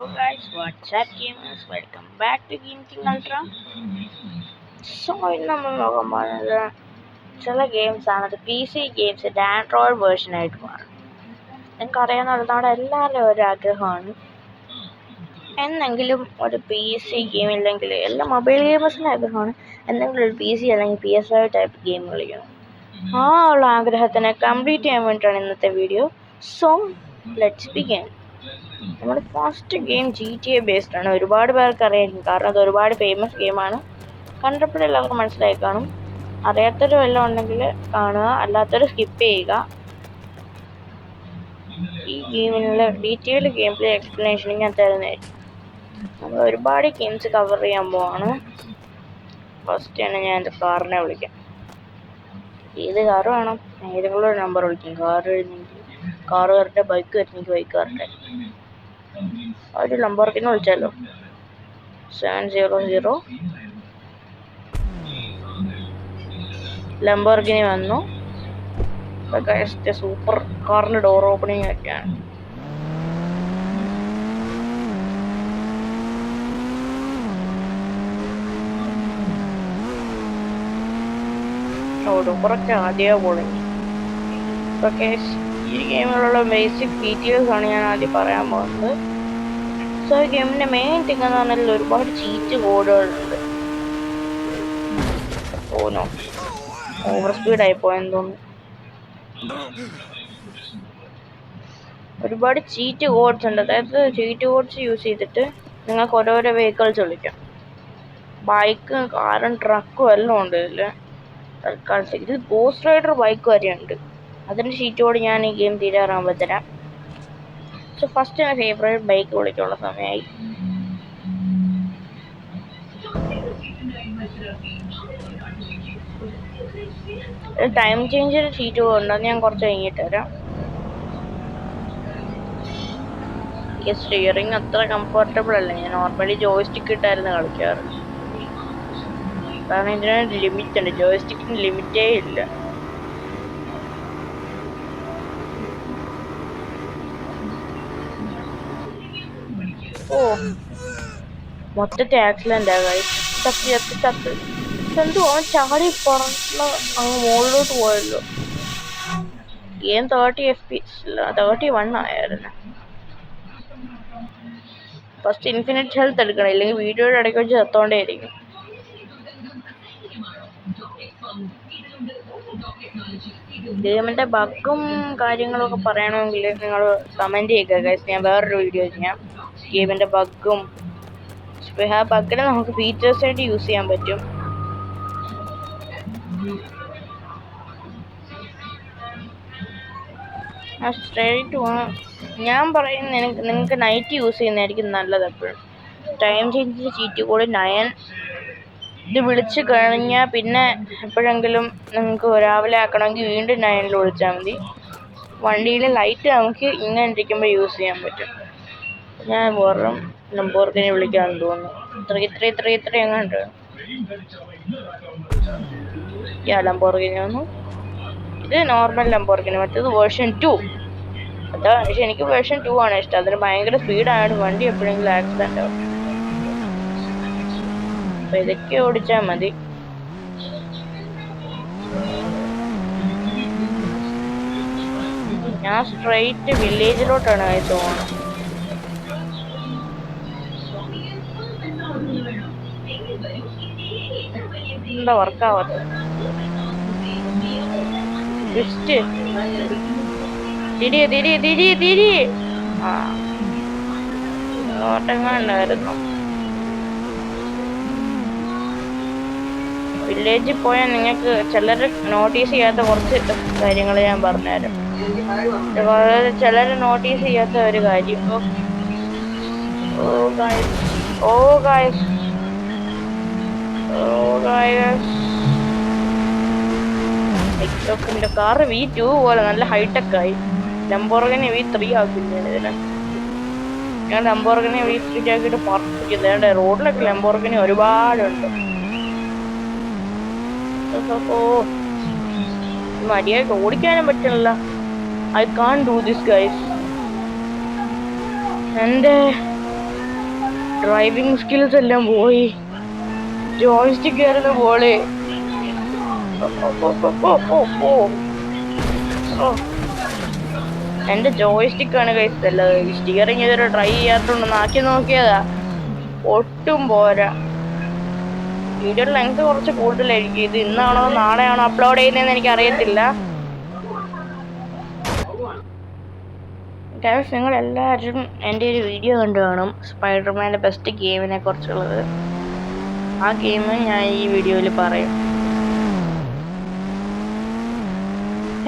Hello guys, what's up gamers? Welcome back to Game King Ultra. ഇന്ന് നമ്മൾ നോക്കാൻ പോകുന്നത് ചില ഗെയിംസ് ആണ്. അത് PC ഗെയിംസിൻ്റെ ആൻഡ്രോയിഡ് വേർഷൻ ആയിട്ട് മാറും. നിങ്ങൾക്ക് അറിയാവുന്ന നമ്മുടെ എല്ലാവരുടെയും ഒരു ആഗ്രഹമാണ് എന്നെങ്കിലും ഒരു PC ഗെയിം ഇല്ലെങ്കിൽ എല്ലാ മൊബൈൽ ഗെയിമേഴ്സിൻ്റെ ആഗ്രഹമാണ് എന്തെങ്കിലും ഒരു PC അല്ലെങ്കിൽ PS5 ടൈപ്പ് ഗെയിം കളിക്കണം. ആ ഉള്ള ആഗ്രഹത്തിനെ കംപ്ലീറ്റ് ചെയ്യാൻ വേണ്ടിയിട്ടാണ് ഇന്നത്തെ വീഡിയോ. So let's begin. നമ്മുടെ ഫസ്റ്റ് ഗെയിം GTA ബേസ്ഡ് ആണ്. ഒരുപാട് പേർക്ക് അറിയായിരിക്കും, കാരണം അത് ഒരുപാട് ഫേമസ് ഗെയിമാണ്. കണ്ടപ്പോൾ എല്ലാവർക്കും മനസ്സിലായി കാണും. അറിയാത്തൊരു വല്ലതും ഉണ്ടെങ്കിൽ കാണുക, അല്ലാത്തൊരു സ്കിപ്പ് ചെയ്യുക. ഈ ഗെയിമിനുള്ള ഡീറ്റെയിൽഡ് ഗെയിം പ്ലേ എക്സ്പ്ലനേഷൻ ഞാൻ തരുന്നതായിരിക്കും. നമ്മൾ ഒരുപാട് ഗെയിംസ് കവർ ചെയ്യാൻ പോവാണ്. ഫസ്റ്റ് തന്നെ ഞാൻ എൻ്റെ കാറിനെ വിളിക്കാം. ഏത് കാറ് വേണം? ഏതെങ്കിലും ഒരു നമ്പർ വിളിക്കും. കാറ് വരട്ടെ, ബൈക്ക് വരുന്നെങ്കിൽ ബൈക്ക് വരട്ടെ. ഒരു ലംബോർഗിനി വിളിച്ചാലോ? 700 ലംബോർഗിനി വന്നു. സൂപ്പർ കാറിന്റെ ഡോർ ഓപ്പണിംഗ് ഒക്കെയാണ്. കുറച്ച് ആദ്യമേ പൊളിഞ്ഞു. ഈ ഗെയിമിലുള്ള ബേസിക് ഫീച്ചേഴ്സ് ആണ് ഞാൻ ആദ്യം പറയാൻ പോകുന്നത്. സോ ഈ ഗെയിമിന്റെ മെയിൻ തിങ് എന്ന് പറഞ്ഞാൽ ഒരുപാട് ചീറ്റ് കോഡുകളുണ്ട്. ഓനോ ഓവർ സ്പീഡായി പോയെന്ന് തോന്നുന്നു. ഒരുപാട് ചീറ്റ് കോഡ്സ് ഉണ്ട്. അതായത് ചീറ്റ് കോഡ്സ് യൂസ് ചെയ്തിട്ട് നിങ്ങൾക്ക് ഓരോരോ വെഹിക്കിൾസ് വിളിക്കാം. ബൈക്ക്, കാറും ട്രക്കും എല്ലാം ഉണ്ട് ഇതിൽ. തൽക്കാലത്തേക്ക് ഇത് ഗോസ്റ്റ് റൈഡർ ബൈക്ക് വരെയുണ്ട്. അതിൻ്റെ ചീറ്റ് കോഡ് ഞാൻ ഈ ഗെയിം തീരാറാകുമ്പോൾ തരാം. സോ ഫസ്റ്റ് എൻ്റെ ഫേവറേറ്റ് ബൈക്ക് വിളിക്കാനുള്ള സമയമായി. ടൈം ചേഞ്ചിൻ്റെ ചീറ്റ് കോഡ് ഉണ്ട്, അത് ഞാൻ കുറച്ച് കഴിഞ്ഞിട്ട് തരാം. ഈ സ്റ്റിയറിങ് അത്ര കംഫർട്ടബിൾ അല്ല. ഞാൻ നോർമലി ജോയ്സ്റ്റിക്ക് ഇട്ടായിരുന്നു കളിക്കാറ്, കാരണം ഇതിന് ലിമിറ്റ് ഉണ്ട്. ജോയ്സ്റ്റിക്കിന് ലിമിറ്റേ ഇല്ല. ഓ മൊത്തത്തെ ആക്സിഡന്റ് ആകായി. ചത്ത് എന്തോ അവൻ ചാടി പറഞ്ഞ അങ്ങ് മുകളിലോട്ട് പോയല്ലോ. ഗെയിം 30 FPS 31 ആയിരുന്നു. ഫസ്റ്റ് ഇൻഫിനിറ്റ് ഹെൽത്ത് എടുക്കണം, ഇല്ലെങ്കിൽ വീഡിയോയുടെ ഇടയ്ക്ക് വെച്ച് ചത്തോണ്ടേയിരിക്കും. ഗെയിമിൻ്റെ ബഗ്ഗും കാര്യങ്ങളൊക്കെ പറയണമെങ്കിൽ നിങ്ങൾ കമൻറ്റ് ചെയ്യുക ഗൈസ്. ഞാൻ വേറൊരു വീഡിയോ ചെയ്യാം ഗെയിമിൻ്റെ ബഗ്ഗും. ആ ബഗ്ഗിനെ നമുക്ക് ഫീച്ചേഴ്സായിട്ട് യൂസ് ചെയ്യാൻ പറ്റും. സ്ട്രേറ്റ് ഞാൻ പറയുന്നത് നിങ്ങൾക്ക് നൈറ്റ് യൂസ് ചെയ്യുന്നതായിരിക്കും നല്ലത്. എപ്പോഴും ടൈം ചേഞ്ചിൻ്റെ ചീറ്റ് കൂടി 9 ഇത് വിളിച്ച് കഴിഞ്ഞാൽ പിന്നെ എപ്പോഴെങ്കിലും നിങ്ങൾക്ക് രാവിലെ ആക്കണമെങ്കിൽ വീണ്ടും 9 വിളിച്ചാൽ മതി. വണ്ടിയിലെ ലൈറ്റ് നമുക്ക് ഇങ്ങനെ ഇരിക്കുമ്പോൾ യൂസ് ചെയ്യാൻ പറ്റും. ഞാൻ വെറും ലംബോർഗിനി വിളിക്കാമെന്ന് തോന്നുന്നു. ഇത്ര എങ്ങാണ്ട് ലംബോർഗിനി വന്നു. ഇത് നോർമൽ ലംബോർഗിനി, മറ്റേത് വേർഷൻ 2. അതാ, പക്ഷെ എനിക്ക് വേർഷൻ 2 ആണ് ഇഷ്ടം. അതിന് ഭയങ്കര സ്പീഡാണ് വണ്ടി, എപ്പോഴെങ്കിലും ആക്സിഡന്റ് ആവും. അപ്പൊ ഇതൊക്കെ ഓടിച്ചാൽ മതി. ഞാൻ സ്ട്രൈറ്റ് വില്ലേജിലോട്ടാണ് തോന്നുന്നത്. എന്താ വർക്കാവാത്തത്? തിരി ഓട്ടങ്ങാണ്ടായിരുന്നു. വില്ലേജിൽ പോയാൽ നിങ്ങൾക്ക് ചിലർ നോട്ടീസ് ചെയ്യാത്ത കുറച്ച് കാര്യങ്ങൾ ഞാൻ പറഞ്ഞുതരാം. ചിലർ നോട്ടീസ് ചെയ്യാത്ത ഒരു കാര്യം. എന്റെ കാറ് V2 പോലെ നല്ല ഹൈടെക് ആയി. ലംബോർഗിനി V3 ആക്കില്ല ഇതിന്. ഞാൻ ലംബോർഗിനി V3 ആക്കിയിട്ട് പറപ്പിക്കുന്നത്. റോഡിലൊക്കെ ലംബോർഗിനി ഒരുപാടുണ്ട്. മര്യാദക്ക് ഓടിക്കാനും പറ്റില്ല. I can't do this guys. എൻ്റെ ഡ്രൈവിംഗ് സ്കിൽസ് എല്ലാം പോയി. ജോയ്സ്റ്റിക് ആയിരുന്നു പോലെ. എന്റെ ജോയ്സ്റ്റിക് ആണ് കഴിച്ചതല്ലത്. സ്റ്റിയറിംഗ് ഇതുവരെ ട്രൈ ചെയ്യാത്തോണ്ടെന്ന് ആക്കി നോക്കിയതാ, ഒട്ടും പോരാ. വീഡിയോ ലെങ്ത് കുറച്ച് കൂടുതലായിരിക്കും. ഇത് ഇന്നാണോ നാളെയാണോ അപ്ലോഡ് ചെയ്യുന്നതെന്ന് എനിക്ക് അറിയത്തില്ല. നിങ്ങൾ എല്ലാവരും എൻ്റെ ഒരു വീഡിയോ കണ്ടു കാണും, സ്പൈഡർമാൻ്റെ ബെസ്റ്റ് ഗെയിമിനെ കുറിച്ചുള്ളത്. ആ ഗെയിം ഞാൻ ഈ വീഡിയോയിൽ പറയും.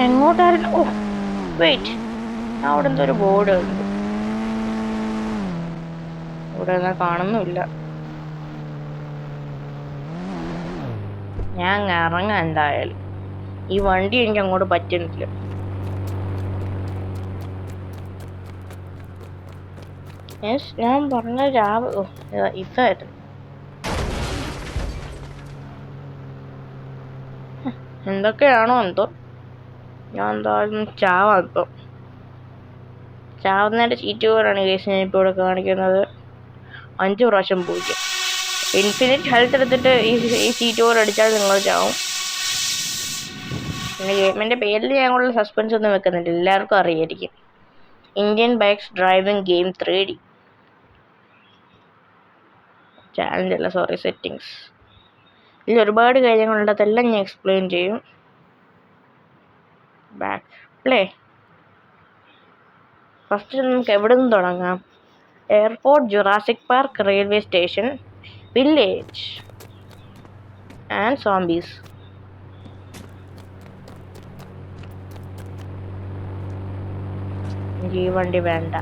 എങ്ങോട്ടായിരുന്നു? ഓ വെയിറ്റ്, അവിടെ എന്തോ ഒരു ബോർഡ് ഉണ്ട്. ഇവിടെ ഒന്നും കാണുന്നുമില്ല. ഞാൻ ഇറങ്ങാം എന്തായാലും. ഈ വണ്ടി എനിക്ക് അങ്ങോട്ട് പറ്റുന്നില്ല. ഞാൻ പറഞ്ഞ ഇതായിരുന്നു. എന്തൊക്കെയാണോ എന്തോ. ഞാൻ എന്തായാലും ചാവാം. ഇപ്പം ചാവുന്നതിൻ്റെ ചീറ്റ് പോലാണ് കേസ് ഞാൻ ഇപ്പോൾ ഇവിടെ കാണിക്കുന്നത്. 5 പ്രാവശ്യം പോയിക്കാം. ഇൻഫിനിറ്റ് ഹെൽത്ത് എടുത്തിട്ട് ഈ ചീറ്റ് പോൽ അടിച്ചാൽ നിങ്ങൾ ചാവും. പിന്നെ ഗെയിമിൻ്റെ പേരിൽ ഞങ്ങളുടെ സസ്പെൻസ് ഒന്നും വെക്കുന്നില്ല, എല്ലാവർക്കും അറിയായിരിക്കും. Indian bikes driving game 3D challenge അല്ല, സോറി, സെറ്റിങ്സ്. ഇതിൽ ഒരുപാട് കാര്യങ്ങളുണ്ട്, അതെല്ലാം ഞാൻ എക്സ്പ്ലെയിൻ ചെയ്യും. Back play. ഫസ്റ്റ് നമുക്ക് എവിടെ നിന്ന് തുടങ്ങാം? Airport, Jurassic park, railway station, village and zombies. എനിക്ക് ഈ വണ്ടി വേണ്ട.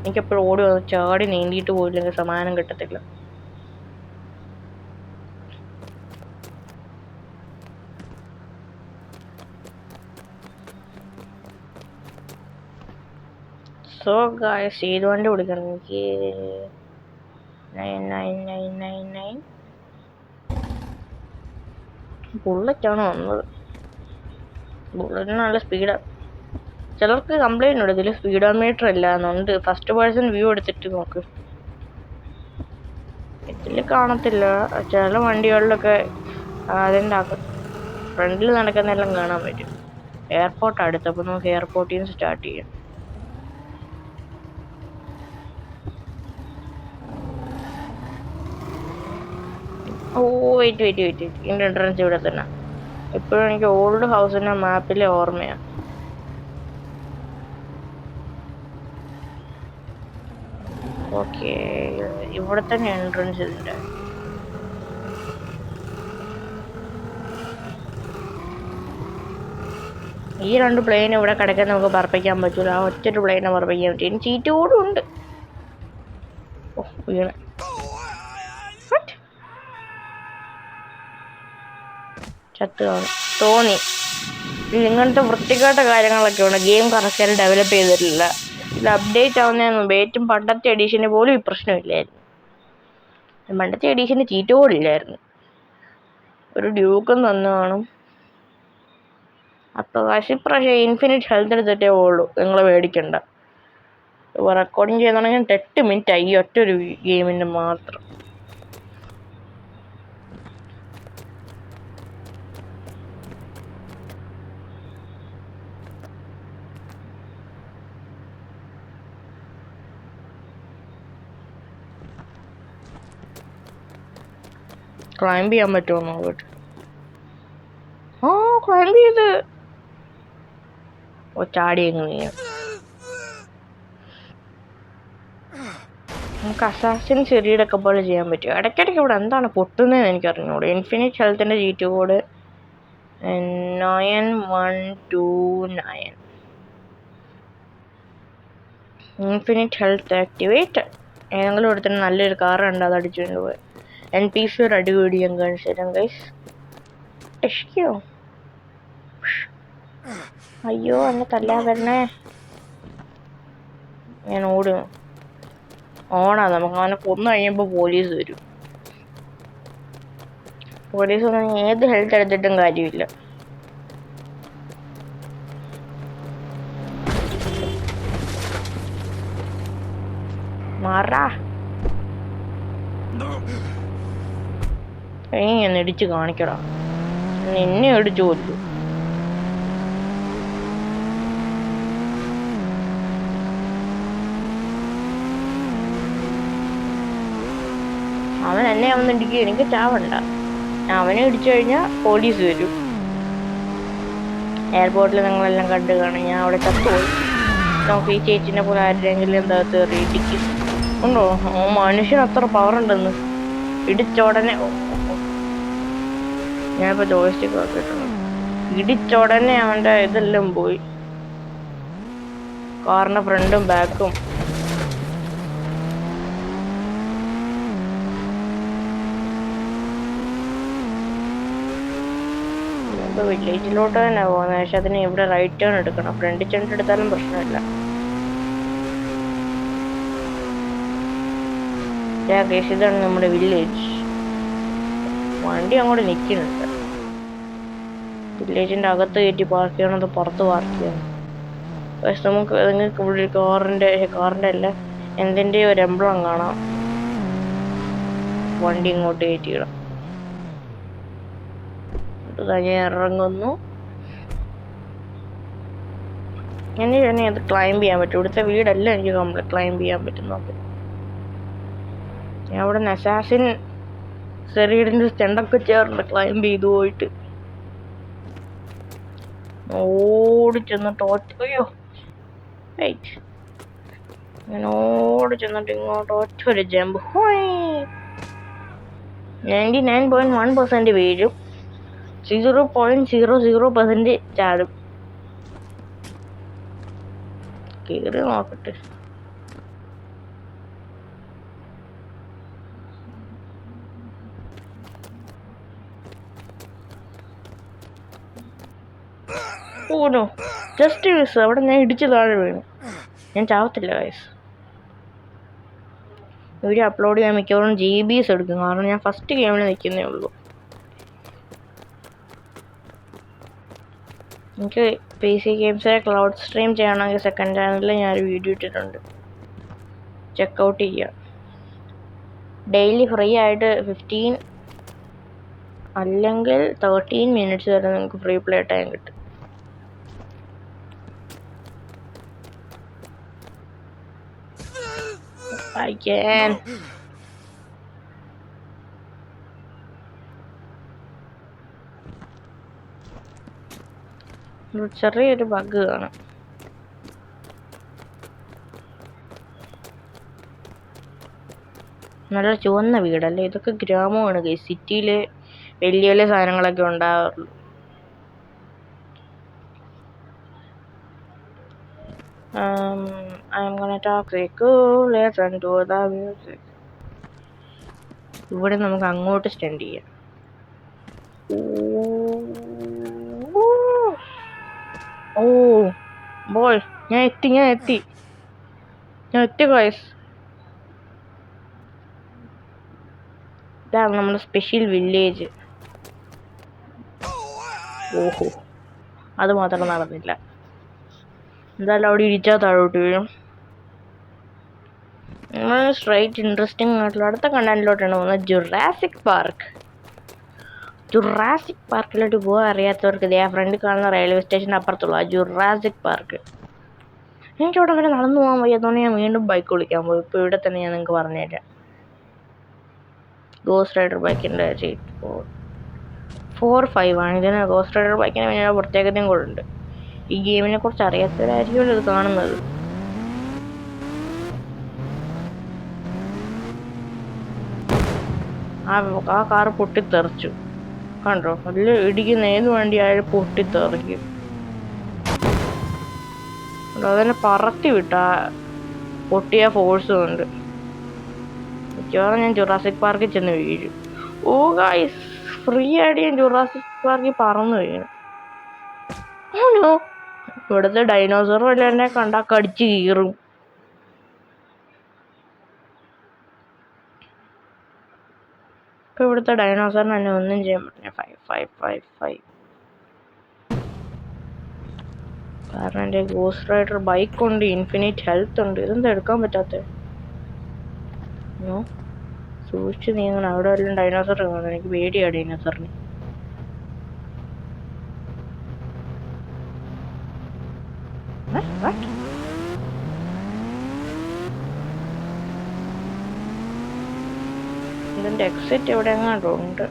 എനിക്കെപ്പോഴും ഓടി വന്ന് ചാടി നീന്തിയിട്ട് പോയില്ലെങ്കിൽ സമാധാനം കിട്ടത്തില്ല. സോ ഗായ്സ്, ഏത് വണ്ടി കൊടുക്കണം? എനിക്ക് 99999 ബുള്ളറ്റാണ് വന്നത്. ബുള്ളറ്റിന് നല്ല സ്പീഡാണ്. ചിലർക്ക് കംപ്ലൈൻറ്റ് ഉണ്ട്, ഇതിൽ സ്പീഡോമീറ്റർ ഇല്ല എന്നുണ്ട്. ഫസ്റ്റ് പേഴ്സൺ വ്യൂ എടുത്തിട്ട് നോക്ക്, ഇതിൽ കാണത്തില്ല. ചില വണ്ടികളിലൊക്കെ അതിൻ്റെ ഫ്രണ്ടിൽ നടക്കുന്നതെല്ലാം കാണാൻ പറ്റും. എയർപോർട്ട് അടുത്തപ്പോൾ നമുക്ക് എയർപോർട്ടിൽ നിന്ന് സ്റ്റാർട്ട് ചെയ്യാം. ഓ വെയിറ്റ്, ഇതിൻ്റെ എൻട്രൻസ് ഇവിടെ തന്നെ. ഇപ്പോഴും എനിക്ക് ഓൾഡ് ഹൗസിൻ്റെ മാപ്പിലെ ഓർമ്മയാണ്. ഓക്കെ, ഇവിടെ തന്നെ എൻട്രൻസ് ഇതിൻ്റെ. ഈ 2 പ്ലെയിൻ ഇവിടെ കിടക്കാൻ നമുക്ക് പറപ്പിക്കാൻ പറ്റൂല. ആ ഒറ്റൊരു പ്ലെയിനെ പറപ്പിക്കാൻ പറ്റും. ഇനി ചീറ്റ് കൂടെ ഉണ്ട്. ഓ വീണ ചത്ത് കാണും തോന്നി. ഇങ്ങനത്തെ വൃത്തികെട്ട കാര്യങ്ങളൊക്കെയാണ്. ഗെയിം കറക്റ്റായി ഡെവലപ്പ് ചെയ്തിട്ടില്ല. ഇത് അപ്ഡേറ്റ് ആവുന്ന ഏറ്റവും പണ്ടത്തെ എഡീഷന് പോലും ഈ പ്രശ്നമില്ലായിരുന്നു. പണ്ടത്തെ എഡീഷന് ചീറ്റ് പോലും ഇല്ലായിരുന്നു. ഒരു ഡ്യൂക്കും തന്നു കാണും. അപ്പോൾ ഇപ്രാവശ്യം ഇൻഫിനിറ്റ് ഹെൽത്ത് എടുത്തിട്ടേ ഉള്ളൂ, നിങ്ങൾ മേടിക്കണ്ട. റെക്കോർഡിങ് ചെയ്യുന്നുണ്ടെങ്കിൽ 8 മിനിറ്റ് ആയി ഒറ്റൊരു ഗെയിമിൻ്റെ മാത്രം. ക്ലൈംബ് ചെയ്യാൻ പറ്റുമോ നോക്കട്ടെ. ആ ക്ലൈംബ് ചെയ്ത്. ഓ ചാടി എങ്ങനെയാ. നമുക്ക് അസാസിൻസ് ക്രീഡൊക്കെ പോലെ ചെയ്യാൻ പറ്റും. ഇടയ്ക്കിടയ്ക്ക് ഇവിടെ എന്താണ് പൊട്ടുന്നതെന്ന് എനിക്ക് അറിഞ്ഞൂടെ. ഇൻഫിനിറ്റ് ഹെൽത്തിൻ്റെ cheat code 9129. Infinite health activate. ഏതെങ്കിലും ഇടത്തിന് നല്ലൊരു കാർ ഉണ്ട്, അത് അടിച്ചുകൊണ്ട് പോയി. NPC ഒരു അടിപൊളി ഞാൻ കാണിച്ചു തരാം ഗൈസ്. ടെഷ്കിയോ, അയ്യോ എന്നെ തല്ലാൻ വരണേ. ഞാൻ ഓടും. ഓണാ, നമുക്ക് അവനെ കൊന്നു കഴിയുമ്പോൾ പോലീസ് വരും. പോലീസ് ഒന്നും ഏത് ഹെൽത്ത് എടുത്തിട്ടും കാര്യമില്ല. മാറാ ഒന്ന് ഇടിച്ച് കാണിക്കടാ, നിന്നെ ഇടിച്ചു കൊല്ലു. അവൻ എന്നെ ഇടിക്കുക, എനിക്ക് ചാവണ്ട. അവനെ ഇടിച്ചു കഴിഞ്ഞാൽ പോലീസ് വരും. എയർപോർട്ടിൽ നിങ്ങളെല്ലാം കണ്ടു കാണും, ഞാൻ അവിടെ ചത്തുപോയി. നമുക്ക് ഈ ചേച്ചിനെ പോലെ ആരുടെയെങ്കിലും എന്താ കയറി ഇടിക്കും ഉണ്ടോ? മനുഷ്യന് അത്ര പവർ ഉണ്ടെന്ന്. ഇടിച്ചോടനെ ഞാനിപ്പോൾ ജോയിസ്റ്റിക്ക് ആക്കിയിട്ടുണ്ട്. ഇടിച്ചോടനെ അവൻ്റെ ഇതെല്ലാം പോയി, കാറിൻ്റെ ഫ്രണ്ടും ബാക്കും. ഇപ്പോൾ വില്ലേജിലോട്ട് തന്നെ പോകുന്നത്. പക്ഷെ അതിന് ഇവിടെ റൈറ്റ് ടേൺ എടുക്കണം. ഫ്രണ്ടിൽ ചെന്നിട്ട് എടുത്താലും പ്രശ്നമില്ല. ഇതാണ് നമ്മുടെ വില്ലേജ്. വണ്ടി അങ്ങോട്ട് നിൽക്കുന്നുണ്ട്. വില്ലേജിൻ്റെ അകത്ത് കയറ്റി പാർക്ക് ചെയ്യണം, അത് പുറത്ത് പാർക്ക് ചെയ്യണം. പക്ഷെ നമുക്ക് നിങ്ങൾക്ക് ഇവിടെ കാറിൻ്റെ അല്ല എന്തിൻ്റെ ഒരു എംബ്ലം കാണാം. വണ്ടി ഇങ്ങോട്ട് കയറ്റിയിടാം. ഞാൻ ഇറങ്ങുന്നു. എന്നെ അത് ക്ലൈംബ് ചെയ്യാൻ പറ്റും. ഇവിടുത്തെ വീടെല്ലാം എനിക്ക് ക്ലൈംബ് ചെയ്യാൻ പറ്റും. നോക്ക്, ഞാൻ അവിടെ നിന്ന് അസാസിൻ സെറീഡിൻ്റെ സ്റ്റണ്ടൊക്കെ ചേർന്ന് ക്ലൈംബ് ചെയ്തു പോയിട്ട് ഓടി ചെന്നിട്ട് അയ്യോ വെയിറ്റ്, ഞാൻ ഓടി ചെന്നിട്ട് ഇങ്ങോട്ട് ഒറ്റൊരു ജമ്പ്. 99.1% വീഴും, 0.00% ചാടും. കയറി നോക്കട്ടെ. ഓനോ ജസ്റ്റ് മിസ്. അവിടെ ഞാൻ ഇടിച്ച് താഴെ വീണു. ഞാൻ ചാവത്തില്ല ഗൈസ്. വീഡിയോ അപ്ലോഡ് ചെയ്യാൻ മിക്കവാറും GBs എടുക്കും, കാരണം ഞാൻ ഫസ്റ്റ് ഗെയിമിൽ നിൽക്കുന്നേ ഉള്ളൂ. എനിക്ക് PC ഗെയിംസ് ക്ലൗഡ് സ്ട്രീം ചെയ്യണമെങ്കിൽ സെക്കൻഡ് ചാനലിൽ ഞാനൊരു വീഡിയോ ഇട്ടിട്ടുണ്ട്, ചെക്കൗട്ട് ചെയ്യുക. ഡെയിലി ഫ്രീ ആയിട്ട് 15 അല്ലെങ്കിൽ 13 മിനിറ്റ്സ് വരെ നിങ്ങൾക്ക് ഫ്രീ പ്ലേ ടൈം കിട്ടും. I can. ചെറിയൊരു ബഗ് കാണാം. നല്ല ചുവന്ന വീടല്ലേ. ഇതൊക്കെ ഗ്രാമമാണ്. സിറ്റിയിൽ വലിയ വലിയ സാധനങ്ങളൊക്കെ ഉണ്ടാവാറുള്ളൂ. I'm gonna talk cool, listen to the music. ഇവിടെ നമുക്ക് അങ്ങോട്ട് സ്റ്റെൻഡ് ചെയ്യാം. ഓ ബോയ്, ഞാൻ എത്തി ഗൈസ്. ഇതാണ് നമ്മുടെ സ്പെഷ്യൽ വില്ലേജ്. ഓഹോ, അത് മാത്രം നടന്നില്ല. എന്തായാലും അവിടെ ഇടിച്ചാൽ താഴോട്ട് വീഴും. സ്ട്രൈറ്റ് ഇൻട്രസ്റ്റിംഗ് ആയിട്ടുള്ള അടുത്ത കണ്ടന്റിലോട്ടാണ് പോകുന്നത്. ജുറാസിക് പാർക്കിലോട്ട് പോകാൻ അറിയാത്തവർക്ക് ഇതേ ഫ്രണ്ട് കാണുന്ന റെയിൽവേ സ്റ്റേഷൻ്റെ അപ്പുറത്തുള്ള ജുറാസിക് പാർക്ക്. എനിക്കവിടെ അങ്ങനെ നടന്നു പോകാൻ വയ്യാത്തതുകൊണ്ട് ഞാൻ വീണ്ടും ബൈക്ക് വിളിക്കാൻ പോയി. ഇപ്പോൾ ഇവിടെ തന്നെ ഞാൻ നിങ്ങൾക്ക് പറഞ്ഞുതരാം. ഗോസ്റ്റ് റൈഡർ ബൈക്കിൻ്റെ 4.5 ആണ്. ഇതിന് ഗോസ്റ്റ് റൈഡർ ബൈക്കിന് പിന്നെ പ്രത്യേകതയും കൂടെ ഉണ്ട്. ഈ ഗെയിമിനെ കുറിച്ച് അറിയാത്തവരായിരിക്കുമല്ലോ ഇത് കാണുന്നത്. ആ കാറ് പൊട്ടിത്തെറിച്ചു കണ്ടോ. അതിൽ ഇടിക്കുന്ന ഏത് വണ്ടിയായാലും പൊട്ടിത്തെറിക്കും. അതിനെ പറത്തി വിട്ട പൊട്ടിയ ഫോഴ്സ് കൊണ്ട് മിക്കവാറും ഞാൻ ജുറാസിക് പാർക്കിൽ ചെന്ന് വീഴും. ഓ ഗൈസ്, ഫ്രീ ആയിട്ട് ഞാൻ ജുറാസിക് പാർക്കിൽ പറന്നു വീഴും. ഓനോ, ഇവിടുത്തെ ഡൈനോസറും എല്ലാം എന്നെ കണ്ടാൽ കടിച്ച് കീറും. ഇപ്പം ഇവിടുത്തെ ഡൈനോസറിന് എന്നെ ഒന്നും ചെയ്യാൻ പറ്റില്ല. 5 കാരണം എൻ്റെ ഗോസ്റ്റ് റൈഡർ ബൈക്ക് ഉണ്ട്, ഇൻഫിനിറ്റ് ഹെൽത്ത് ഉണ്ട്. ഇതെന്താ എടുക്കാൻ പറ്റാത്ത? സൂക്ഷിച്ച് നീങ്ങണം. അവിടെ വല്ലതും ഡൈനോസർ കാണും. എനിക്ക് പേടിയാണ് ഡൈനോസറിന്. ഇതിന്റെ എക്സിറ്റ് എവിടെ എങ്ങാണ്ടോ ഉണ്ട്.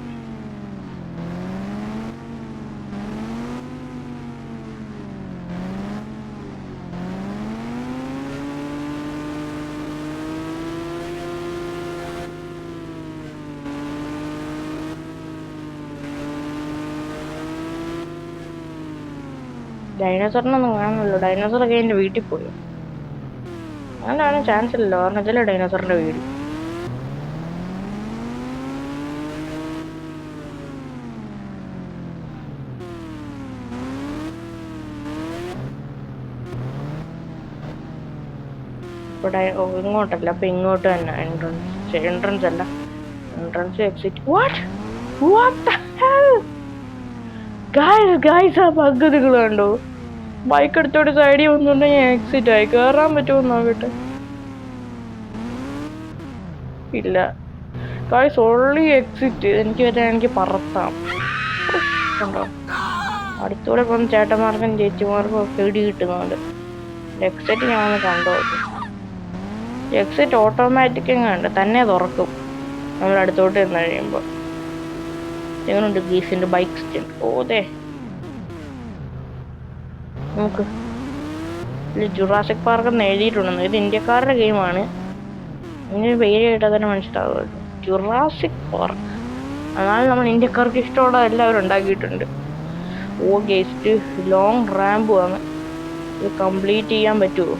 ഡൈനോസറിനൊന്നും കാണുന്നല്ലോ. ഡൈനോസറൊക്കെ എൻ്റെ വീട്ടിൽ പോയോ? അങ്ങനെയാണ് ചാൻസ് ഇല്ലല്ലോ. കാരണം ഇതിലെ ഡൈനോസറിന്റെ വീട്. ഇങ്ങോട്ടല്ല, അപ്പൊ ഇങ്ങോട്ട് തന്നെ എൻട്രൻസ് അല്ല, എൻട്രൻസ് എക്സിറ്റ്. ഗൈസ് ആ ബഗ് നിങ്ങൾ കണ്ടോ? ബൈക്ക് എടുത്തോട്ട് സൈഡിൽ വന്നുണ്ടെങ്കിൽ എക്സിറ്റ് ആയി. കയറാൻ പറ്റുമോ നോക്കട്ടെ. ഇല്ല ഗൈസ്, ഓൺലി എക്സിറ്റ്. എനിക്ക് പറത്താം. കണ്ടോ, അടുത്തൂടെ പോകുന്ന ചേട്ടന്മാർക്കും ചേച്ചിമാർക്കും ഒക്കെ ഇടി കിട്ടുന്നുണ്ട്. എക്സിറ്റ് ഞാൻ ഒന്ന് കണ്ടോ. എക്സിറ്റ് ഓട്ടോമാറ്റിക് എങ്ങാണ്ട് തന്നെ തുറക്കും നമ്മൾ അടുത്തോട്ട് ചെന്ന് കഴിയുമ്പോൾ. എങ്ങനെയുണ്ട് ഗീസിന്റെ ബൈക്ക് സ്റ്റാൻഡ്? ഓതേ നമുക്ക് ജുറാസിക് പാർക്ക് എന്ന് എഴുതിയിട്ടുണ്ടെന്ന്. ഇത് ഇന്ത്യക്കാരുടെ ഗെയിമാണ്. ഇങ്ങനെ പേര് കേട്ടാൽ തന്നെ മനസ്സിലാവുമല്ലോ, ജുറാസിക് പാർക്ക്. എന്നാലും നമ്മൾ ഇന്ത്യക്കാർക്ക് ഇഷ്ടമുള്ള എല്ലാവരും ഉണ്ടാക്കിയിട്ടുണ്ട്. ഓ ഗേസ്റ്റ് ലോങ് റാമ്പ് ആണ്. ഇത് കംപ്ലീറ്റ് ചെയ്യാൻ പറ്റുമോ?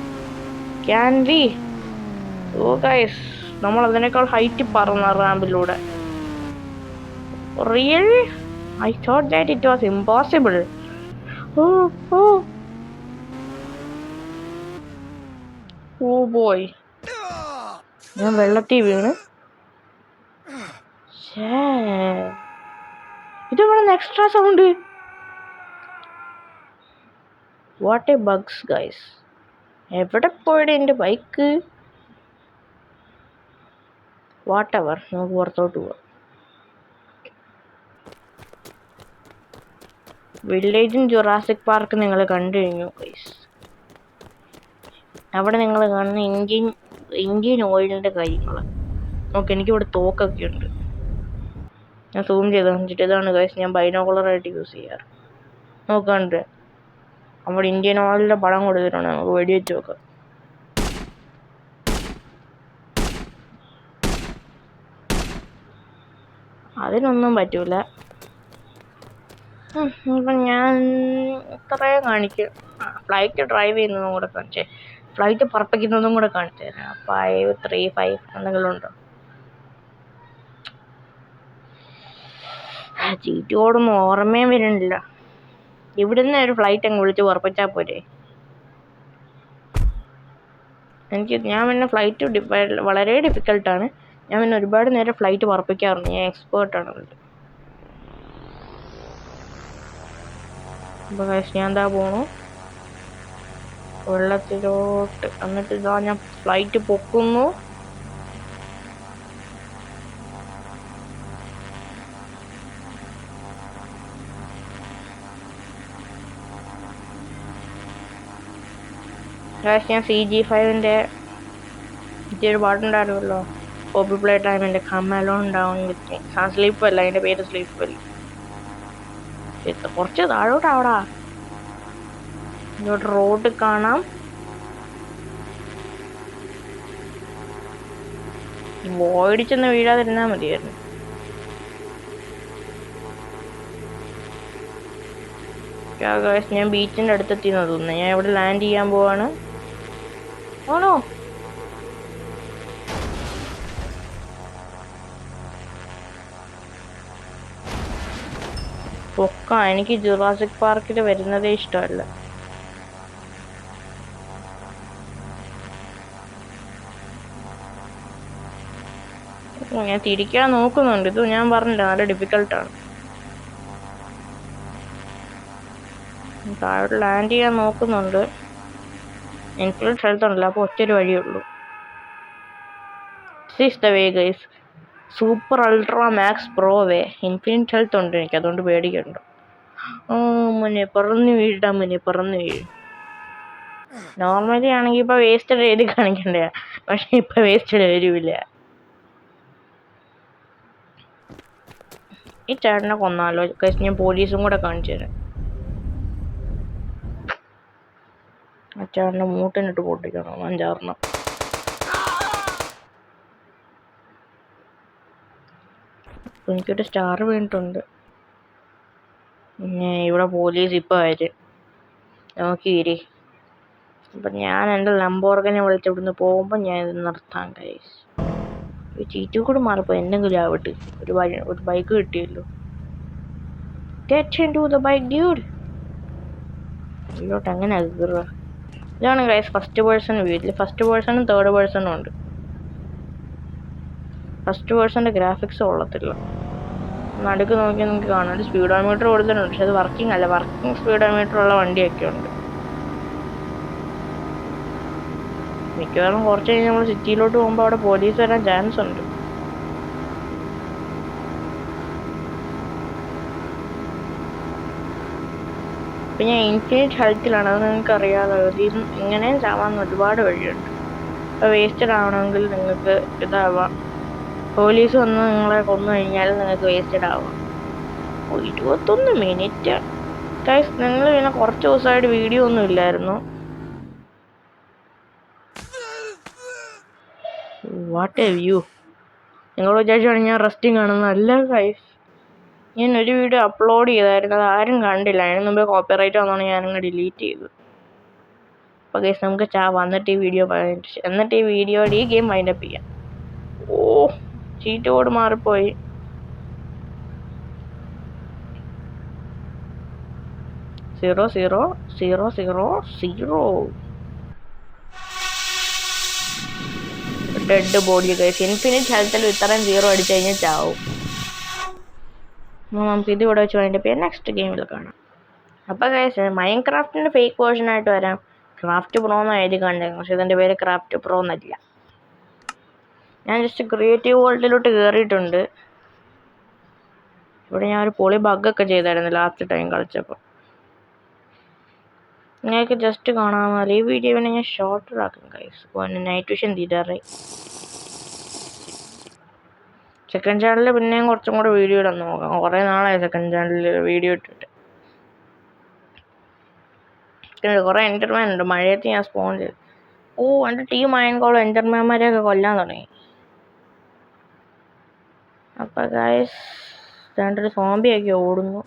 Can we? ഓ ഗൈസ്, നമ്മൾ അതിനേക്കാൾ ഹൈറ്റ് പറന്ന റാമ്പിലൂടെ. Really? I thought that it was impossible. Oh boy, ഞാൻ വെള്ളത്തിൽ വീണ്. ഇത് ഇവിടെ extra sound. What a bugs guys. എവിടെ പോയിട്ട് എൻ്റെ ബൈക്ക്? വാട്ടെവർ, നമുക്ക് പുറത്തോട്ട് പോവാം. വില്ലേജും ജുറാസിക് പാർക്ക് നിങ്ങൾ കണ്ടു കഴിഞ്ഞു ഗൈസ്. അവിടെ നിങ്ങൾ കാണുന്ന ഇന്ത്യൻ ഓയിലിൻ്റെ കാര്യങ്ങൾ. നോക്ക്, എനിക്കിവിടെ തോക്കൊക്കെ ഉണ്ട്. ഞാൻ സൂം ചെയ്ത് കാണിച്ചിട്ട്. ഇതാണ് ഗൈസ് ഞാൻ ബൈനോക്കുലറായിട്ട് യൂസ് ചെയ്യാറ്. നോക്കാണ്ട് അവിടെ ഇന്ത്യൻ ഓയിലിൻ്റെ പടം കൊടുത്തിട്ടുണ്ട്. നമുക്ക് വെടിവെച്ച് നോക്കാം. അതിനൊന്നും പറ്റൂല. ഇപ്പം ഞാൻ ഇത്രയും കാണിക്കും. ഫ്ലൈറ്റ് ഡ്രൈവ് ചെയ്യുന്നതും കൂടെ കാണിച്ചേ, ഫ്ലൈറ്റ് പറപ്പിക്കുന്നതും കൂടെ കാണിച്ചു തരാം. 5, 3, 5 എന്തെങ്കിലും ഉണ്ടോ? ചീറ്റോടൊന്നും ഓർമ്മയും വരുന്നില്ല. ഇവിടുന്ന് ഒരു ഫ്ലൈറ്റ് അങ്ങ് വിളിച്ച് പറപ്പിച്ചാൽ പോരെ. ഞാൻ പിന്നെ ഫ്ലൈറ്റ് വളരെ ഡിഫിക്കൽട്ടാണ്. ഞാൻ പിന്നെ ഒരുപാട് നേരം ഫ്ലൈറ്റ് പറപ്പിക്കാറുണ്ട്. ഞാൻ എക്സ്പേർട്ടാണ് അതിൽ. അപ്പോൾ ഞാൻ എന്താ പോണു വെള്ളത്തിലോട്ട്. എന്നിട്ട് ഇതാ ഞാൻ ഫ്ലൈറ്റ് പൊക്കുന്നു. ഞാൻ CG5-ൻ്റെ ഒരു പാട്ടുണ്ടായിരുന്നല്ലോ, പോപ്പി പ്ലേ ടൈമിൻ്റെ കമ്മലോ ഉണ്ടാവും. സ്ലീപ്പ് അല്ല, അതിൻ്റെ പേര് സ്ലീപ്പ് അല്ല. കുറച്ച് താഴോട്ടാവടാ. ഇങ്ങോട്ട് റോഡ് കാണാം. ഓടിച്ചൊന്ന് വീഴാതിരുന്നാൽ മതിയായിരുന്നു. ഞാൻ ബീച്ചിൻ്റെ അടുത്തെത്തിയെന്ന് തോന്നുന്നു. ഞാൻ ഇവിടെ ലാൻഡ് ചെയ്യാൻ പോവാണ്. ആണോ? പൊക്ക. എനിക്ക് ജുറാസിക് പാർക്കിൽ വരുന്നതേ ഇഷ്ടമല്ല. ഞാൻ തിരിക്കാൻ നോക്കുന്നുണ്ട്. ഇത് ഞാൻ പറഞ്ഞില്ല, നല്ല ഡിഫിക്കൽട്ടാണ്. താഴോട്ട് ലാൻഡ് ചെയ്യാൻ നോക്കുന്നുണ്ട്. എനിക്കൊരു സ്ഥലത്തുണ്ടല്ലോ, അപ്പോൾ ഒറ്റൊരു വഴിയുള്ളൂ. This is the way guys. Super ultra max pro way infinite health ഉണ്ട് എനിക്ക്, അതുകൊണ്ട് പേടിക്കണ്ട. മുന്നേ പറന്ന് വീഴാ, മുന്നേ പറന്ന് വീഴും. നോർമലി ആണെങ്കിൽ ഇപ്പൊ വേസ്റ്റ് എഴുതി കാണിക്കണ്ടേ, പക്ഷെ ഇപ്പൊ വേസ്റ്റ് വരില്ല. ഈ ചേട്ടനെ കൊന്നാലോ? ഞാൻ പോലീസും കൂടെ കാണിച്ചു തരാം. ആ ചേട്ടനെ മൂട്ടിനിട്ട് പൊട്ടിക്കണം 5-6. എനിക്കൊരു സ്റ്റാർ വീണിട്ടുണ്ട്. പിന്നെ ഇവിടെ പോലീസ് ഇപ്പൊ വരും, നോക്കിയിരി. അപ്പം ഞാൻ എൻ്റെ ലംബോർഗനെ വിളിച്ച് ഇവിടുന്ന് പോകുമ്പോൾ ഞാൻ ഇത് നിർത്താം ഗൈസ്. ഈ ചീറ്റു കൂടെ മാറിപ്പോ എന്തെങ്കിലും ആവട്ടെ. ഒരു ബൈക്ക് കിട്ടിയല്ലോ. Get into the bike, dude. ഇതിലോട്ട് എങ്ങനെ കയറുക? ഇതാണ് ഗൈസ് ഫസ്റ്റ് പേഴ്സൺ വ്യൂ. ഇതിൽ ഫസ്റ്റ് പേഴ്സണും തേർഡ് പേഴ്സണും ഉണ്ട്. ഫസ്റ്റ് പേഴ്സൻ്റെ ഗ്രാഫിക്സ് കൊള്ളത്തില്ല. നടുക്ക് നോക്കിയാൽ നമുക്ക് കാണാം. ഒരു സ്പീഡോമീറ്റർ കൊടുത്തിട്ടുണ്ട്, പക്ഷെ അത് വർക്കിംഗ് അല്ല. വർക്കിംഗ് സ്പീഡോമീറ്റർ ഉള്ള വണ്ടിയൊക്കെ ഉണ്ട്. മിക്കവാറും കുറച്ച് കഴിഞ്ഞ് നമ്മൾ സിറ്റിയിലോട്ട് പോകുമ്പോൾ അവിടെ പോലീസ് വരാൻ ചാൻസ് ഉണ്ട്. ഇപ്പം ഞാൻ ഇൻഫിനിറ്റ് ഹെൽത്തിലാണ്, അത് നിങ്ങൾക്ക് അറിയാതെ. ഇതിൽ ഇങ്ങനെയും ചാവാൻ ഒരുപാട് വഴിയുണ്ട്. ഇപ്പോൾ വേസ്റ്റഡ് ആവണമെങ്കിൽ നിങ്ങൾക്ക് ഇതാവാം. പോലീസ് വന്ന് നിങ്ങളെ കൊന്നു കഴിഞ്ഞാൽ നിങ്ങൾക്ക് വേസ്റ്റഡ് ആവാം. 21 മിനിറ്റ് ഗൈസ്. നിങ്ങൾ പിന്നെ കുറച്ച് ദിവസമായിട്ട് വീഡിയോ ഒന്നും ഇല്ലായിരുന്നു. What A view. നിങ്ങൾ വിചാരിച്ചാണ് ഞാൻ റെസ്റ്റിംഗ് ആണെന്ന്. അല്ല ഗൈസ്, ഞാൻ ഒരു വീഡിയോ അപ്ലോഡ് ചെയ്തായിരുന്നു, അത് ആരും കണ്ടില്ല. അതിന് മുമ്പേ കോപ്പിറൈറ്റ് വന്നോണ്ട് ഞാനങ്ങ് ഡിലീറ്റ് ചെയ്തു. അപ്പോൾ ഗൈസ് നമുക്ക് എന്നിട്ട് ഈ വീഡിയോയുടെ ഈ ഗെയിം വൈൻഡപ്പ് ചെയ്യാം. ഓ, ചീറ്റ് കോഡ് മാറിപ്പോയി. Zero dead body guys. Infinite ഹെൽത്തിൽ ഇത്രയും 0 അടിച്ചു കഴിഞ്ഞാൽ ചാവും. നമുക്ക് ഇത് ഇവിടെ വെച്ച് വൈൻഡപ്പ് ചെയ്യാം. നെക്സ്റ്റ് ഗെയിമിൽ കാണാം. അപ്പോൾ ഗൈസ് മൈൻക്രാഫ്റ്റിൻ്റെ ഫേക്ക് വേർഷനായിട്ട് വരാം. ക്രാഫ്റ്റ് പ്രോ എന്ന് എഴുതി കണ്ടേക്കും, പക്ഷെ ഇതിൻ്റെ പേര് ക്രാഫ്റ്റ് പ്രോ എന്നല്ല. ഞാൻ ജസ്റ്റ് ക്രിയേറ്റീവ് വേൾഡിലോട്ട് കയറിയിട്ടുണ്ട്. ഇവിടെ ഞാൻ ഒരു പൊളി ബഗ്ഗൊക്കെ ചെയ്തായിരുന്നു ലാസ്റ്റ് ടൈം കളിച്ചപ്പോൾ. നിങ്ങൾക്ക് ജസ്റ്റ് കാണാൻ ഈ വീഡിയോ പിന്നെ ഞാൻ ഷോർട്ടർ ആക്കും ഗൈസ്. നൈറ്റ് വിഷൻ തീരാറായി. സെക്കൻഡ് ചാനലിൽ പിന്നെയും കുറച്ചും കൂടെ വീഡിയോ ഇടാൻ നോക്കാം. കുറേ നാളായി സെക്കൻഡ് ചാനലിൽ വീഡിയോ ഇട്ടിട്ട്. കുറേ എൻ്റർമാൻ ഉണ്ട്. മഴയത്ത് ഞാൻ സ്പോൺ ചെയ്തു. എൻ്റെ ടീം അയൻകോളം എൻ്റർമാൻമാരെയൊക്കെ കൊല്ലാൻ തുടങ്ങി. അപ്പം ഗൈസ് രണ്ടൊരു സോംബിയൊക്കെ ഓടുന്നു.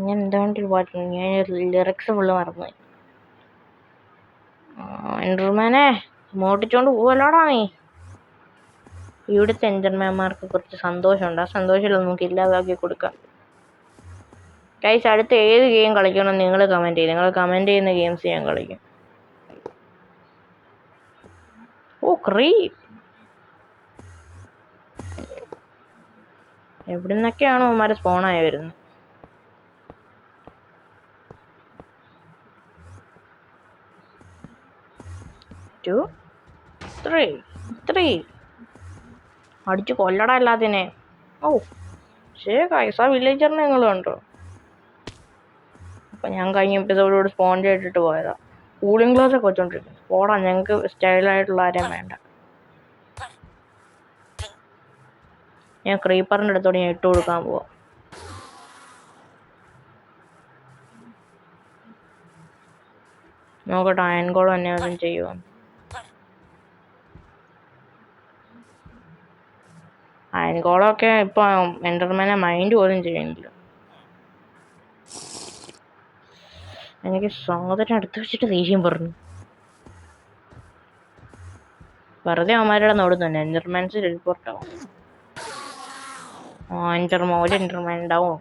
ഞാൻ എന്താണ്ടൊരു പാട്ടുണ്ട്, ഞാൻ ലിറിക്സ് ഫുള്ള് മറന്നുപോയി. എൻ്റർമാനെ മോട്ടിച്ചോണ്ട് പോവല്ലോടാ നീ. ഇവിടുത്തെ എൻ്റർമാൻമാർക്ക് കുറച്ച് സന്തോഷമുണ്ട്. ആ സന്തോഷമില്ല നമുക്ക് ഇല്ലാതാക്കി കൊടുക്കാം. ഗൈസ് അടുത്ത ഏത് ഗെയിം കളിക്കണം നിങ്ങൾ കമൻറ്റ് ചെയ്യും. നിങ്ങൾ കമൻറ്റ് ചെയ്യുന്ന ഗെയിംസ് ഞാൻ കളിക്കും. ക്രീപ്പ്. എവിടെ നിന്നൊക്കെയാണോ അവന്മാരെ സ്പോണായി വരുന്നത്? ടു ത്രീ അടിച്ചു കൊല്ലടാ എല്ലാത്തിനെ. ഗൈസ് ആ വില്ലേജറിനെ നിങ്ങൾ കണ്ടോ? അപ്പം ഞാൻ കഴിഞ്ഞ എപ്പിസോഡോട് സ്പോൺ ചെയ്തിട്ട് പോയതാ. കൂളിംഗ് ഗ്ലാസ് ഒക്കെ വെച്ചോണ്ടിരിക്കുന്നു. പോടാ, ഞങ്ങൾക്ക് സ്റ്റൈലായിട്ടുള്ള ആരെയും വേണ്ട. ഞാൻ ക്രീപ്പറിൻ്റെ അടുത്തോടെ ഞാൻ ഇട്ട് കൊടുക്കാൻ പോവാം. നോക്കട്ടെ അയൻകോളം എന്നെ അതും ചെയ്യുമോ. അയൻകോളമൊക്കെ ഇപ്പം എൻ്റർമാനെ മൈൻഡ് പോലും ചെയ്യുന്നില്ല. എനിക്ക് സോദരൻ അടുത്ത് വെച്ചിട്ട് ദേഷ്യം പറഞ്ഞു. വെറുതെ അവന്മാരുടെ നോടുന്നു തന്നെ എൻ്റർമാൻസ് റിപ്പോർട്ടാവും. ഒരു എൻ്റർമാൻ ഉണ്ടാവും.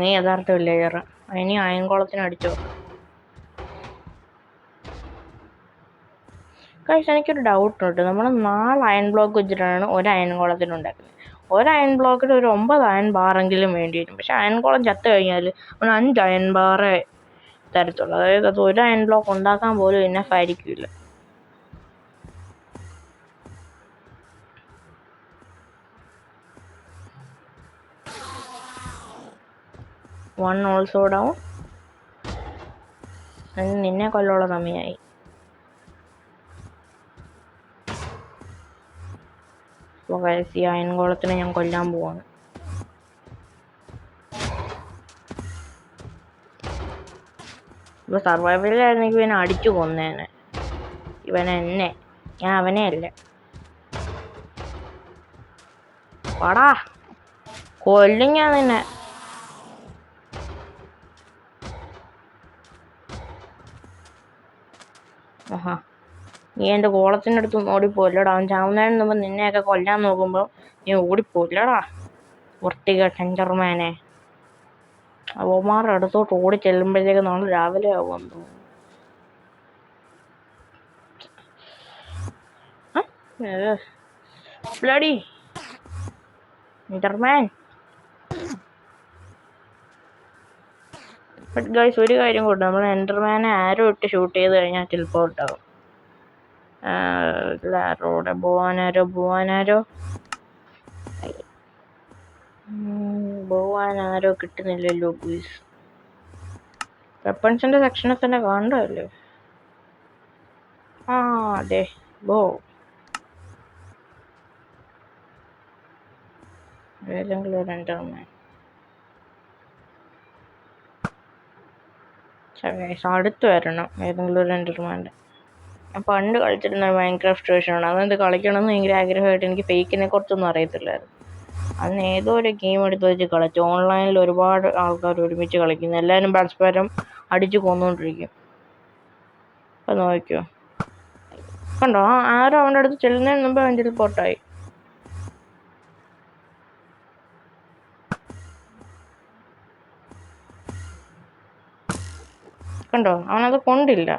നീ യഥാർത്ഥ വില്ലേജർ. ഇനി അയൻകോളത്തിന് അടിച്ചോ. കഴിച്ച് എനിക്കൊരു ഡൗട്ടുണ്ട്. നമ്മൾ 4 അയൺ ബ്ലോക്ക് വെച്ചിട്ടാണ് ഒരു അയൻകോളത്തിന് ഉണ്ടാക്കുന്നത്. ഒരു അയൺ ബ്ലോക്കിൽ ഒരു 9 അയൺ ബാറെങ്കിലും വേണ്ടി വരും. പക്ഷെ അയൺ കോളം ചത്ത് കഴിഞ്ഞാൽ ഒരു 5 അയൺ ബാറേ തരത്തുള്ളൂ. അതായത് അത് ഒരു അയൺ ബ്ലോക്ക് ഉണ്ടാക്കാൻ പോലും ഇനഫ് ആയിരിക്കില്ല. One also down. നിന്നെ കൊല്ലുള്ള സമയമായി. ഈ അയൺ കോളത്തിനെ ഞാൻ കൊല്ലാൻ പോവാണ്. ഇപ്പൊ സർവൈവലിലായിരുന്നെങ്കിൽ ഇവനെ അടിച്ചു കൊന്നേനെ. ഇവനെന്നെ, ഞാൻ അവനെ അല്ല. വാടാ, കൊല്ലും ഞാൻ നിന്നെ. ആഹാ, നീ എൻ്റെ കോളത്തിൻ്റെ അടുത്ത് ഓടിപ്പോയില്ലടാ. അവൻ ചാവുന്നതിന് മുമ്പ് നിന്നെയൊക്കെ കൊല്ലാൻ നോക്കുമ്പോൾ നീ ഓടിപ്പോയില്ലടാ വൃത്തികെട്ട എൻഡർമാനെ. അവന്മാരുടെ അടുത്തോട്ട് ഓടി ചെല്ലുമ്പോഴത്തേക്ക് നാളെ രാവിലെ ആവുമെന്ന് തോന്നുന്നു. Bloody Enderman. ബട്ട് ഗൈസ്, ഒരു കാര്യം കൊണ്ട് നമ്മൾ എൻഡർമാനെ ആരോ ഇട്ട് ഷൂട്ട് ചെയ്ത് കഴിഞ്ഞാൽ ടെലിപ്പോർട്ട് ആവും. ആരോടെ പോവാനാരോ കിട്ടുന്നില്ലല്ലോ ഗൈസ്. വെപ്പൺസിന്റെ സെക്ഷനിൽ തന്നെ കണ്ടല്ലേ. അതെ, ബോ ഏതെങ്കിലും ഒരു എൻഡർമാൻ. അടുത്ത് വരണം ഏതെങ്കിലും ഒരു എൻഡർമാൻ്റെ. ഞാൻ പണ്ട് കളിച്ചിരുന്ന മൈൻക്രാഫ്റ്റ് വേർഷനാണ്. അതെന്ത് കളിക്കണമെന്ന് ഭയങ്കര ആഗ്രഹമായിട്ട്. എനിക്ക് ഫേക്കിനെ കുറിച്ചൊന്നും അറിയത്തില്ലായിരുന്നു. അന്ന് ഏതോ ഒരു ഗെയിം എടുത്ത് വെച്ച് കളിച്ചു. ഓൺലൈനിൽ ഒരുപാട് ആൾക്കാർ ഒരുമിച്ച് കളിക്കുന്നു. എല്ലാവരും പരസ്പരം അടിച്ചു കൊന്നുകൊണ്ടിരിക്കും. അപ്പം നോക്കിയോ, കണ്ടോ, ആരും അവൻ്റെ അടുത്ത് ചെല്ലുന്നതിന് മുമ്പ് അവൻ ടെലിപ്പോർട്ടായി. കണ്ടോ, അവനത് കൊണ്ടില്ല.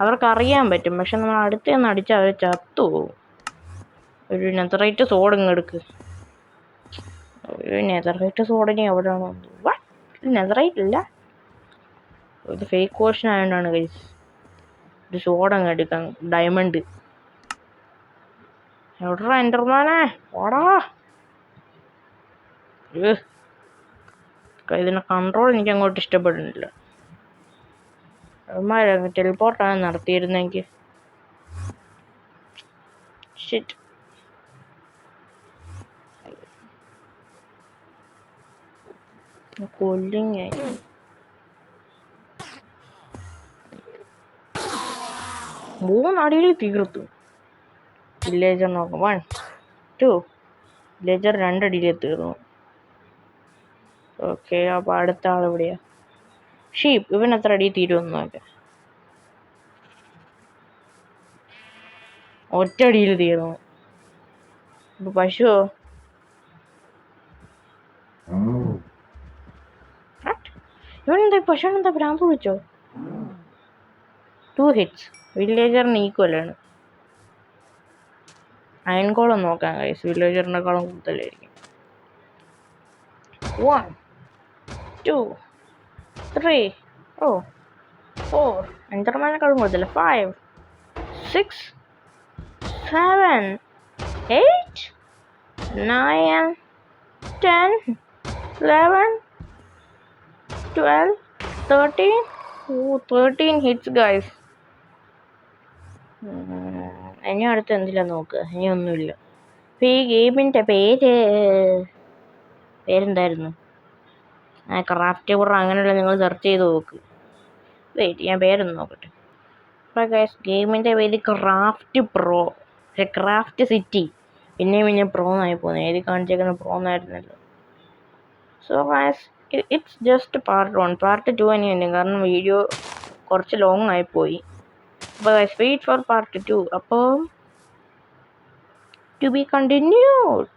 അവർക്കറിയാൻ പറ്റും, പക്ഷെ നമ്മൾ അടുത്ത് നിന്ന് അടിച്ചാൽ അവർ ചത്തുപോകും. ഒരു നെതറൈറ്റ് സോഡ് ഇങ്ങെടുക്ക്. ഒരു നെതറൈറ്റ് സോഡിനെ എവിടെയാണോ നെതറൈറ്റ് ഇല്ല, ഇത് ഫേക്ക് വേർഷൻ ആയതുകൊണ്ടാണ് ഗൈസ്. ഒരു സോഡ് അങ്ങ് എടുക്കാം, ഡയമണ്ട്. എവിടാ എൻഡർമാനെ, ഓടാ. ഇതിൻ്റെ കൺട്രോൾ എനിക്ക് അങ്ങോട്ട് ഇഷ്ടപ്പെടുന്നില്ല. അവന്മാരങ്ങ് ടെലിപ്പോർട്ടാണ് നടത്തിയിരുന്നെങ്കിൽ. ഷിറ്റ്. കൊല്ലിങ്ങ. മൂന്നടിയിൽ തീർത്തു. വില്ലേജർ നോക്കാം. 1 2. വില്ലേജർ 2 അടിയിൽ തീർന്നു. ഓക്കെ, അപ്പോൾ അടുത്ത ആൾ എവിടെയാ? ഷീപ്പ്. ഇവൻ എത്ര അടി തീരുമെന്നൊക്കെ. ഒറ്റടിയിൽ തീർന്നു. ഇപ്പൊ പശുവോ? ഇവനെന്താ പശുവിനെന്താ ഭ്രാന്ത് വിളിച്ചോ? 2 hits. വില്ലേജറിന് ഈക്വലാണ്. അയൺകോളം നോക്കാം ഗൈസ്, വില്ലേജറിനെക്കാളും കൂടുതലായിരിക്കും. 1 2 3 4. എൻഡർമാനേക്കാളും കൂടുതൽ. 5 6 7 8 9 10 11 12 13. 13 hits ഗൈസ്. ഇനി അടുത്ത് എന്തില്ല നോക്കുക. ഇനി ഒന്നുമില്ല. ഇപ്പം ഈ ഗെയിമിൻ്റെ പേരെന്തായിരുന്നു? ക്രാഫ്റ്റ് പുറ അങ്ങനെയുള്ള നിങ്ങൾ സെർച്ച് ചെയ്ത് നോക്ക്. വെയിറ്റ്, ഞാൻ പേരൊന്ന് നോക്കട്ടെ. അപ്പോൾ ഗൈസ്, ഗെയിമിൻ്റെ പേര് ക്രാഫ്റ്റ് പ്രോ. Craft city. പിന്നെ പ്രോ എന്നായി പോകുന്നത്. എഴുതി കാണിച്ചേക്കുന്ന പ്രോ എന്നായിരുന്നല്ലോ. So guys, it's just part 1. Part 2 തന്നെയുണ്ട്, കാരണം വീഡിയോ കുറച്ച് ലോങ് ആയിപ്പോയി. അപ്പോൾ ഗൈസ്, വെയിറ്റ് ഫോർ പാർട്ട് 2. അപ്പോൾ ടു ബി കണ്ടിന്യൂഡ്.